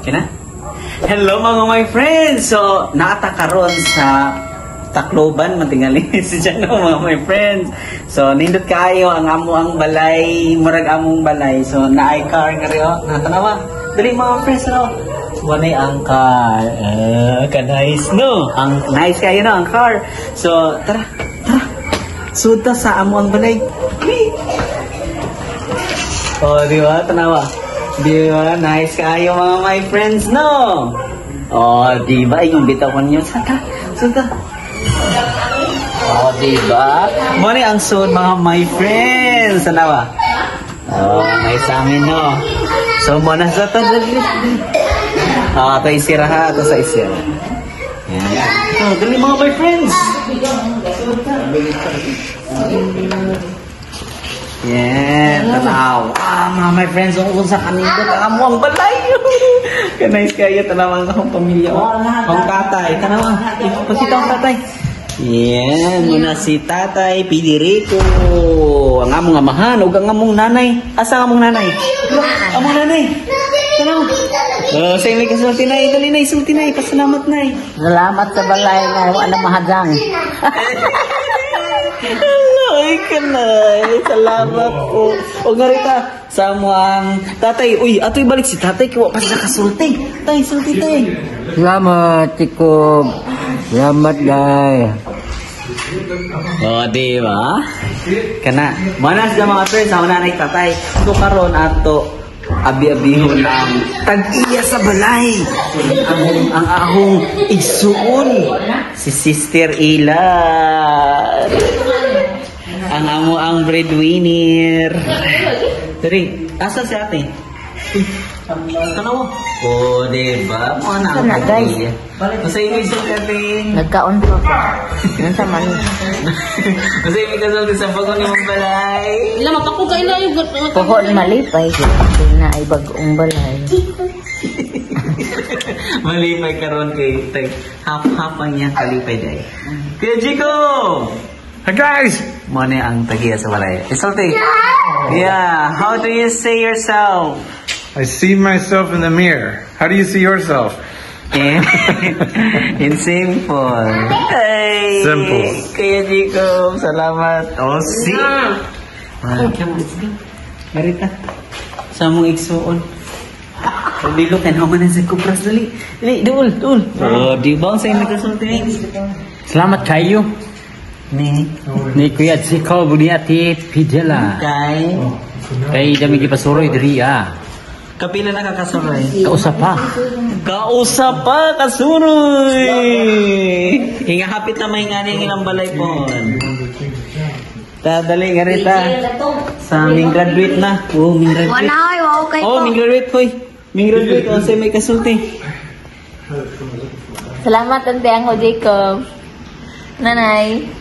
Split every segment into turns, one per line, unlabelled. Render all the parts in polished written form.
Kina? Hello mga my friends! So, naatakaroon sa Tacloban, matingali si dyan mga my friends. So, nindot kayo ang amo ang balay, murag among balay. So, naay car nga rin, natanawa. Dali mga friends, no? Wanay ang car. Ka-nice, no? Ang nice kayo, no? Ang car. So, tara. Suta sa amo ang balay. Oh, di ba? Tanawa. Di ba? Nice kayo mga my friends, no? Oh, di ba? Yung bitawan nyo. Suta. Oh, di ba? Muna ang suit mga my friends. Tanawa. Oh, nice sa amin, no? So, muna sa ito. Ito isira ha. Ito sa isira. Yan. Oh, dali mga my friends. Yeah, tanaw. Mga my friends, kung sa kanito, tanaw ang balay. Kanais kayo, tanaw ang akong pamilya. Ang tatay, tanaw ang pasita ang tatay. Yan, muna si tatay, Pidirico. Ang among amahan, huwag ang among nanay. Asa ang among nanay? Among nanay. Tanaw. Sa inyo kasulti na, dali na, isulti na, pasalamat na.
Salamat sa balay na wala mahadang.
Ay, kanay. Salamat po. O nga rin ka, sa ang tatay. Uy, ato'y balik si tatay. Kiwa pa siya kasulti. Tay, sulti tay.
Salamat, Tikob. Salamat, day.
O, diba? Kana. Manas na mga friends, ako nanay tatay. So, karon ato, abi-abihon ang tag-iya sa balay. Ang ahong igsuon. Si Sister Ila. Ang amo ang breadwinner. Dari, asa si ate? Tanaw. Oh, diba? Mga na
guys.
Masa ibig sa kating.
Nagkaon po ako. Yan sa mani.
Masa ibig kasal sa pagod ni mong balay.
Ila mapako ka ila yung
Poko malipay. Kasi na ay bagong balay.
Malipay karon kay half ang niyang kalipay day. Kuya Chico!
Hi guys!
Mone ang tagiya sa balay. Isulti. Yeah, how do you say yourself?
I see myself in the mirror. How do you see yourself?
In simple. Hey,
Simple.
Kuya Chico, salamat. Oh, see? Marita. Sa mong igsuon. Dilo kan naman sa kupras dali. Dali, dul. Oh, di ba sa inyo kasulti?
Salamat kayo. Ni Kuya Chiko budi ati pijala. Kay dami gipasuroy diri
Kapila na kakasuroy?
Kausap pa.
Kasuroy! Hingahapit na may nga ilang balay po. Dali nga rita. Sa ming graduate na. Oh, ming graduate.
Wala, wow kay
Oh, ming graduate koy. Ming graduate. Oh, say may kasulti.
Salamat ante ang Jacob. Nanay.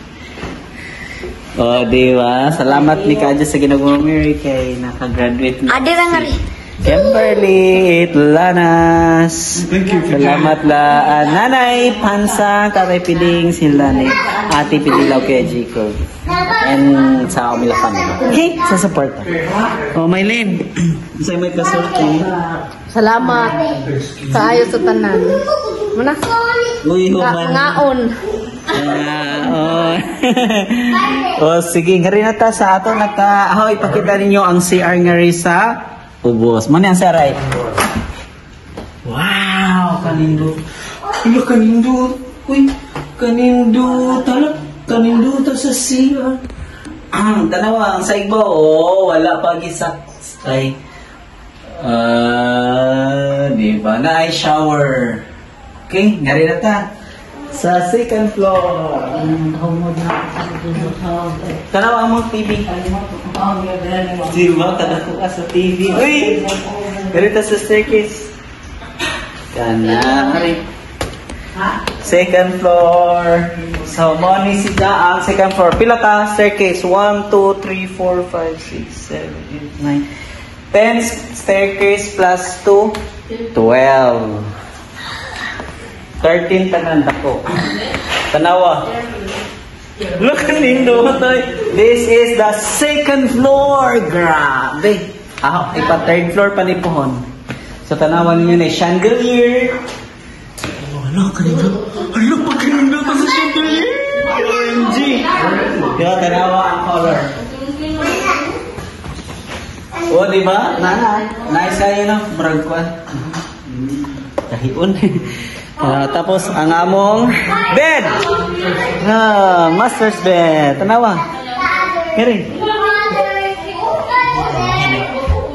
Oh, di ba? Salamat ni Kadya sa ginagawa Mary kay nakagraduate na.
Adi ra nga ri.
Kimberly Lanas. Salamat la Nanay Pansa, Tatay Piling, sila ni Ate Pidilaw kay Jico. And sa Umila Family. Okay, sa support. Oh, Maylin. Sa may kasulti.
Salamat sa ayo sa tanan. Muna.
Uy, human.
Ngaon.
Oh, sige, ngari na ta sa ato naka ipakita ninyo ang CR ngari sa ubos. Muna ang saray. Wow, kanindo. Ano kanindo? Uy, kanindo. Kanindo ta sa CR. Tanawa, ang saigbo. Oh, wala pa gisak. Ay. Di ba? Na ay shower. Okay, ngari na ta. Sa second floor. Tanawa mo TV. Di ba? Kadako ka sa TV. Uy! Ganito sa staircase. Kanari. Second floor. So, money si ang second floor. Pila ka staircase? 1, 2, 3, 4, 5, 6, 7, 8, 9. 10 staircase plus 2. 12. 13 tanan dako. Tanawa. Look nindo toy. This is the second floor. Grabe. Ipa third floor pa ni pohon. So tanawan niyo na chandelier. Ano kanina? Ano pa kanina to sa chandelier? OMG. Diba tanawa ang color. Oh, di ba? Nice kayo no? Murag ko. Kahiun. Tapos ang among bed. Master's bed. Tanawa. Kiri.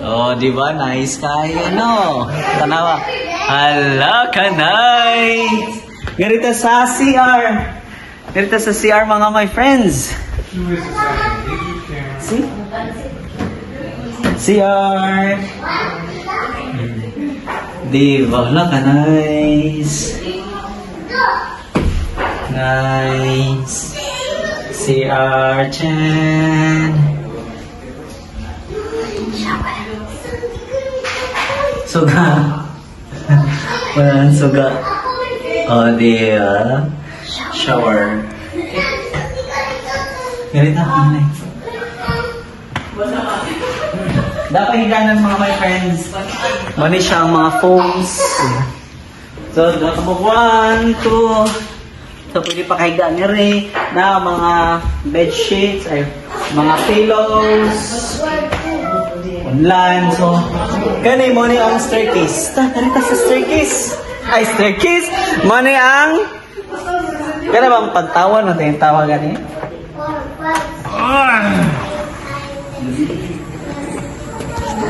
Oh, di ba? Nice kayo, no? Tanawa. Hala, kanay. Ganito sa CR. Ganito sa CR, mga my friends. See? CR. Di ba? Hala, nice. Nice. CR Chan. Suga. Walang suga. Oh, di shower. Ganito na. Dapat higanan mga my friends. Mani siya ang mga foams. So, dapat mo 1, 2. So, pwede pa kahiga niya rin na mga bed sheets, ay mga pillows. Online. So, ganun mo ni ang staircase. Tarita sa staircase. Ay, staircase. Mo ni ang gano'n bang pagtawan natin yung tawagan niya?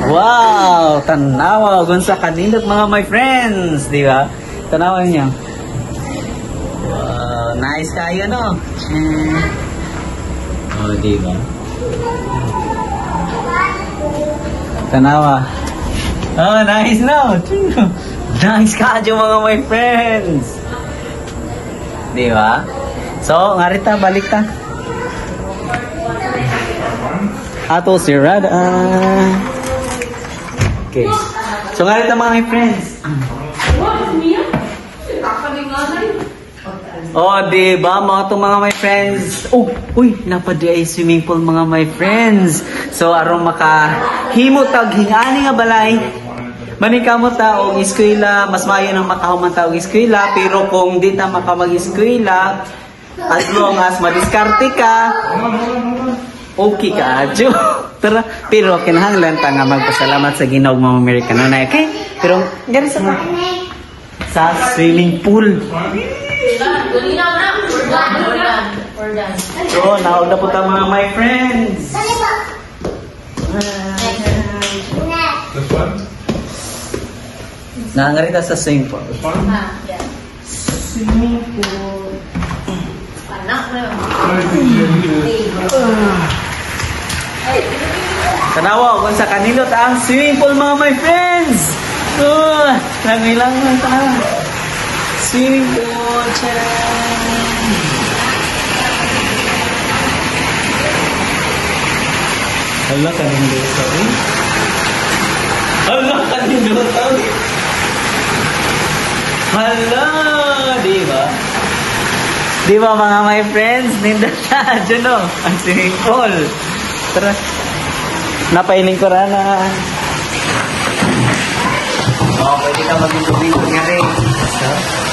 Wow! Tanawa! Gunsa kanindot mga my friends! Di ba? Tanawa niyo. Wow! Nice kayo, no? Oh, di ba? Tanawa. Oh, nice, no? Nice kayo mga my friends! Di ba? So, nga rita, balik ta. Ato si Rada. Okay. So, nga rita mga my friends. Oh, di ba? Mga itong mga my friends. Oh, uy, napadi ay swimming pool mga my friends. So, arong makahimutag hingani nga balay. Manikamot ta og eskwela, mas maayo nang makahuman ta og eskwela, pero kung di ta makapag-eskwela, as long as madiskarte ka, okay ka, adyo. Pero kinahanglan ta nga magpasalamat sa Ginoo mga Amerikano na, okay? Pero gani sa swimming pool. So, naog na po ta mga my friends.
This one?
Nangarita sa swimming pool.
Yeah.
Swimming pool. Tanawa, kung sa kanilot ang swimming pool mga my friends. Langilang lang ta. Swimming pool. Charan. Hala, kanindot. Sorry. Hala, kanindot. Hala, di ba? Di ba mga my friends? Nindot na, dyan o. Ang swimming pool. Tara. Napailing ko rana. Oh, pwede ka mag-intubing nga rin.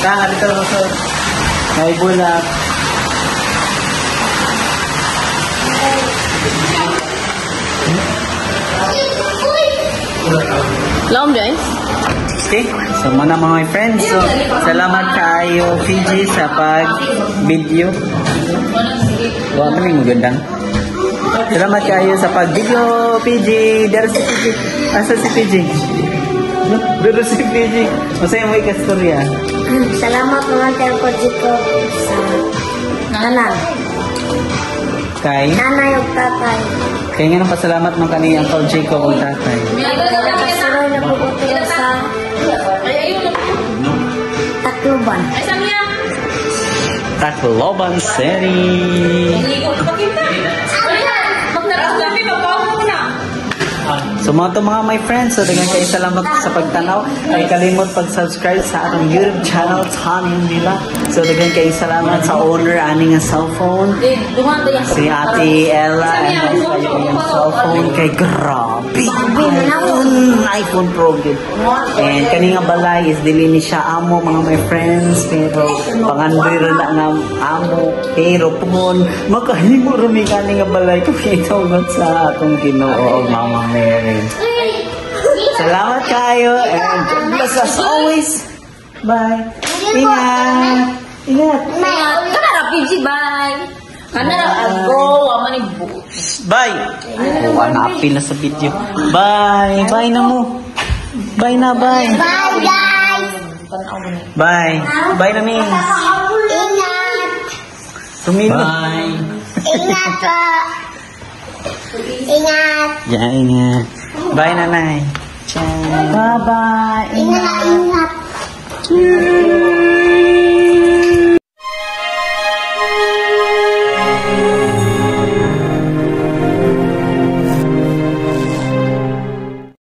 Tanga, dito lang sa naibulak.
Long guys.
Okay, so muna mga my friends. So, salamat kayo, PG, sa pag-video. Wow, ano yung magandang? Salamat kayo sa pag-video, PG. Dara si PG. Asa si PG? Dara si PG. Masaya mo ikastorya.
Salamat mga tayo ko dito sa nanay.
Kay?
Nanay o tatay.
Kaya nga nang pasalamat mo kanina ang Paul Jacob o tatay.
Nakasuroy na pupunta sa Tacloban.
Tacloban City.
Mag-naras kami, magbawa mo na.
So mga to mga my friends, so daghang kayo salamat sa pagtanaw. Ay kalimot pag-subscribe sa atong YouTube channel, Tanin nila. So daghang kayo salamat sa owner ani nga cellphone. Si Ate Ella and sa yung cellphone kay grabe. iPhone Pro gid. And kani nga balay is dili ni siya amo mga my friends, pero pangandoy ra na nga amo, pero pumon makahimo ra mi kani nga balay kung itaw sa atong Ginoo Mama Mary. Salamat kayo and God bless us always. Bye. Ingat. Ingat.
Kanara, PG, bye. Kanara, go. Amani,
Bye. Oh, hanapin na sa video. Bye. Bye na mo. Bye na, bye.
Bye, guys!
Bye. Bye na, Ming.
Ingat!
Tumino. Bye.
Ingat po! Ingat!
Yeah, ingat. Bye, nanay. Ciao. Bye-bye.
Ingat!